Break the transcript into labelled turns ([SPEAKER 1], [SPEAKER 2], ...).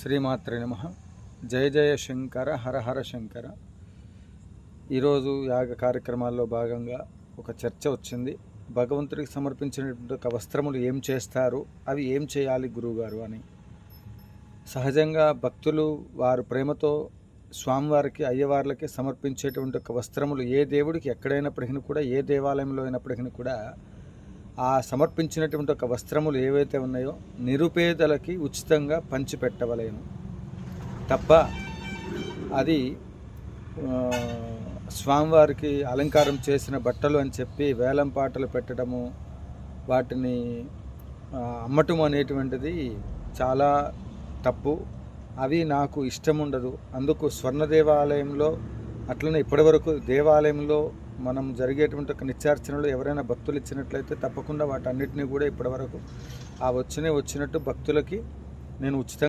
[SPEAKER 1] శ్రీమాత్రే నమః. జయ జయ శంకర, హర హర శంకర. ఈరోజు యాగ కార్యక్రమాల్లో భాగంగా ఒక చర్చ వచ్చింది. భగవంతుడికి సమర్పించినటువంటి ఒక వస్త్రములు ఏం చేస్తారు, అవి ఏం చేయాలి గురువుగారు అని. సహజంగా భక్తులు వారు ప్రేమతో స్వామివారికి, అయ్యవార్లకి సమర్పించేటువంటి ఒక వస్త్రములు ఏ దేవుడికి ఎక్కడైనప్పటికీ కూడా, ఏ దేవాలయంలో అయినప్పటికీ కూడా ఆ సమర్పించినటువంటి ఒక వస్త్రములు ఏవైతే ఉన్నాయో నిరుపేదలకి ఉచితంగా పంచిపెట్టవలేను తప్ప అది స్వామివారికి అలంకారం చేసిన బట్టలు అని చెప్పి వేలం పాటలు పెట్టడము, వాటిని అమ్మటం అనేటువంటిది చాలా తప్పు. అవి నాకు ఇష్టం ఉండదు. అందుకు స్వర్ణ దేవాలయంలో, అట్లనే ఇప్పటివరకు దేవాలయంలో మనం జరిగేటువంటి ఒక నిత్యార్చనలు ఎవరైనా భక్తులు ఇచ్చినట్లయితే తప్పకుండా వాటన్నిటిని కూడా ఇప్పటివరకు వచ్చినట్టు భక్తులకి నేను ఉచితంగా